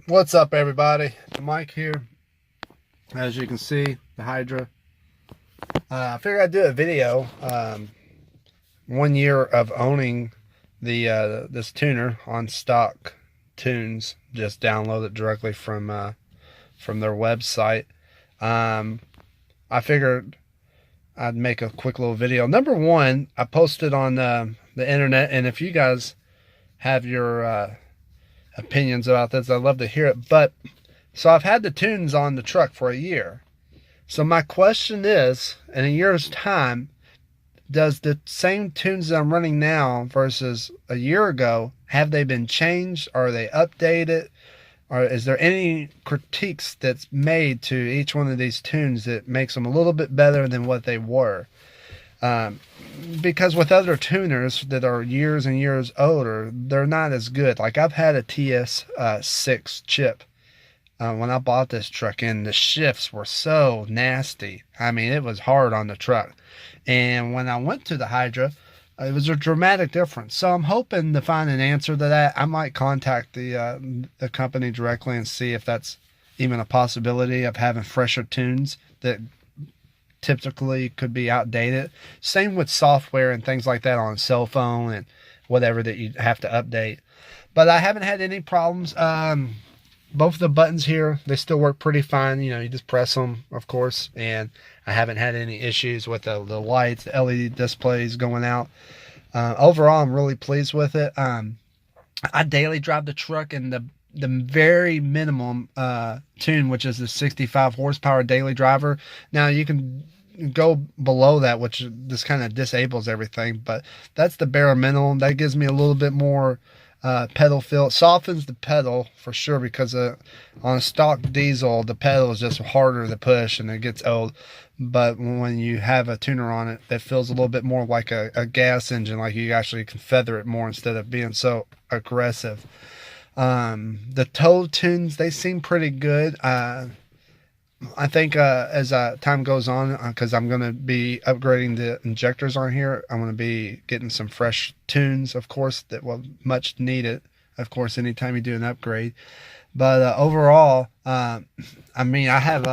What's up, everybody? Mike here. As you can see, the Hydra. I figured I'd do a video. 1 year of owning the this tuner on stock tunes. Just download it directly from their website. I figured I'd make a quick little video. Number one, I posted on the internet, and if you guys have your opinions about this, I'd love to hear it. But so I've had the tunes on the truck for a year. So my question is, in a year's time, does the same tunes that I'm running now versus a year ago, have they been changed? Are they updated? Or is there any critiques that's made to each one of these tunes that makes them a little bit better than what they were? Because with other tuners that are years and years older, they're not as good. Like I've had a TS6 chip when I bought this truck, and the shifts were so nasty. I mean, it was hard on the truck. And when I went to the Hydra, it was a dramatic difference. So I'm hoping to find an answer to that. I might contact the company directly and see if that's even a possibility of having fresher tunes that typically could be outdated. Same with software and things like that on a cell phone and whatever that you have to update. But I haven't had any problems. Both of the buttons here, they still work pretty fine. You know, you just press them, of course, and I haven't had any issues with the lights, the LED displays going out. Overall, I'm really pleased with it. I daily drive the truck in the very minimum tune, which is the 65 horsepower daily driver. Now you can go below that, which this kind of disables everything, but that's the bare minimum. That gives me a little bit more pedal feel. It softens the pedal for sure, because on a stock diesel, the pedal is just harder to push and it gets old. But when you have a tuner on it, it feels a little bit more like a gas engine, like you actually can feather it more instead of being so aggressive. The toe tunes, they seem pretty good. I think as time goes on, because I'm going to be upgrading the injectors on here, I'm going to be getting some fresh tunes, of course, that will much needed, of course, anytime you do an upgrade. But overall, I mean, I have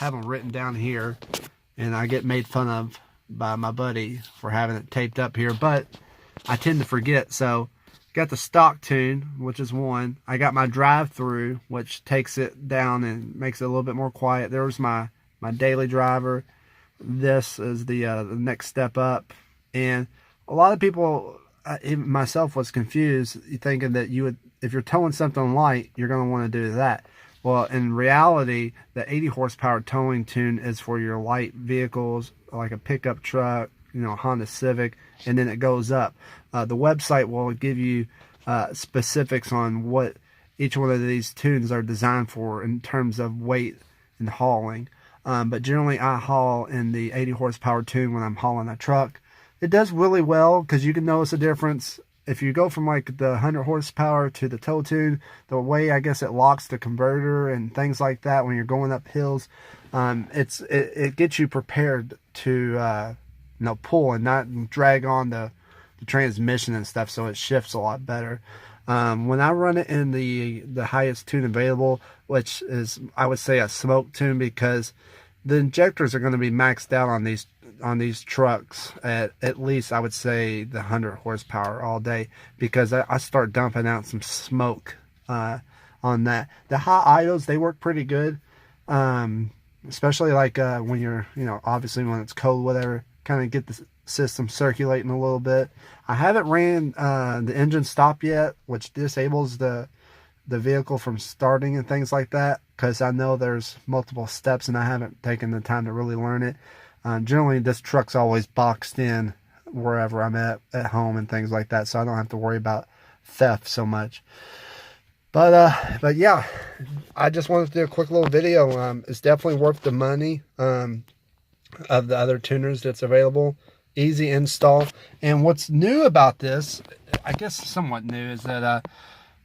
them written down here, and I get made fun of by my buddy for having it taped up here, but I tend to forget. So got the stock tune, which is one. I got my drive-through, which takes it down and makes it a little bit more quiet. There's my daily driver. This is the next step up. And a lot of people, even myself, was confused, thinking that you would, if you're towing something light, you're going to want to do that. Well, in reality, the 80 horsepower towing tune is for your light vehicles, like a pickup truck, you know, Honda Civic, and then it goes up. The website will give you specifics on what each one of these tunes are designed for in terms of weight and hauling. But generally, I haul in the 80 horsepower tune when I'm hauling a truck. It does really well, because you can notice a difference. If you go from like the 100 horsepower to the tow tune, the way I guess it locks the converter and things like that when you're going up hills, it gets you prepared to pull and not drag on the transmission and stuff, so it shifts a lot better. When I run it in the highest tune available, which is, I would say, a smoke tune, because the injectors are going to be maxed out on these trucks at least, I would say, the 100 horsepower all day, because I start dumping out some smoke on that. The hot idles, they work pretty good, especially like when you're, obviously when it's cold, whatever, kind of get the system circulating a little bit. I haven't ran the engine stop yet, which disables the vehicle from starting and things like that, because I know there's multiple steps and I haven't taken the time to really learn it. Generally, this truck's always boxed in wherever I'm at home and things like that, so I don't have to worry about theft so much. But yeah, I just wanted to do a quick little video. It's definitely worth the money of the other tuners that's available. Easy install. And what's new about this, I guess somewhat new, is that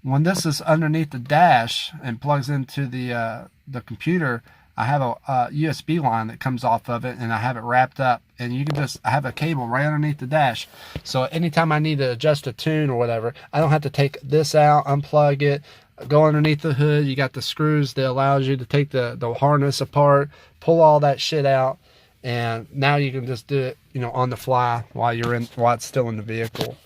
when this is underneath the dash and plugs into the computer, I have a USB line that comes off of it, and I have it wrapped up, and you can just, I have a cable right underneath the dash. So anytime I need to adjust a tune or whatever, I don't have to take this out, unplug it, go underneath the hood. You got the screws that allows you to take the harness apart, pull all that shit out, and now you can just do it, you know, on the fly while it's still in the vehicle.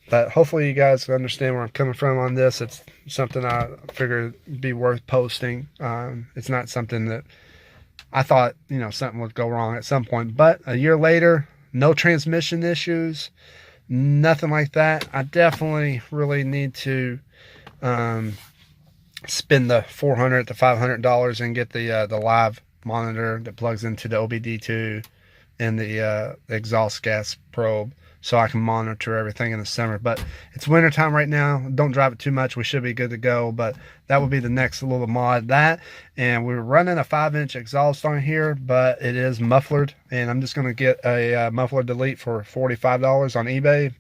But hopefully you guys understand where I'm coming from on this. It's something I figured would be worth posting. It's not something that I thought, you know, something would go wrong at some point. But a year later, no transmission issues, nothing like that. I definitely really need to spend the $400 to $500 and get the live monitor that plugs into the OBD2 and the exhaust gas probe, so I can monitor everything in the summer. But it's wintertime right now. Don't drive it too much. We should be good to go. But that would be the next little mod. That, and we're running a 5-inch exhaust on here, but it is mufflered. And I'm just going to get a muffler delete for $45 on eBay.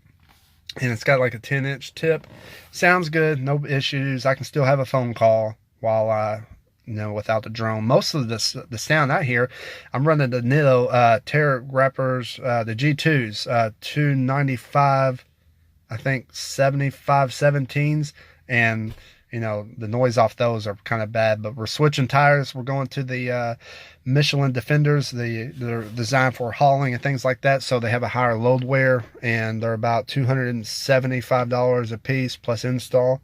And it's got like a 10-inch tip. Sounds good. No issues. I can still have a phone call while you know, without the drone. Most of the sound I hear, I'm running the Nitto Terra Grappers, the G2s, 295, I think 7517s, and you know, the noise off those are kind of bad. But we're switching tires. We're going to the Michelin Defenders. They're designed for hauling and things like that, so they have a higher load wear, and they're about $275 a piece plus install.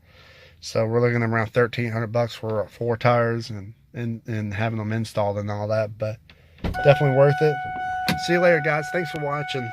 So we're looking at around $1,300 for 4 tires and having them installed and all that. But definitely worth it. See you later, guys. Thanks for watching.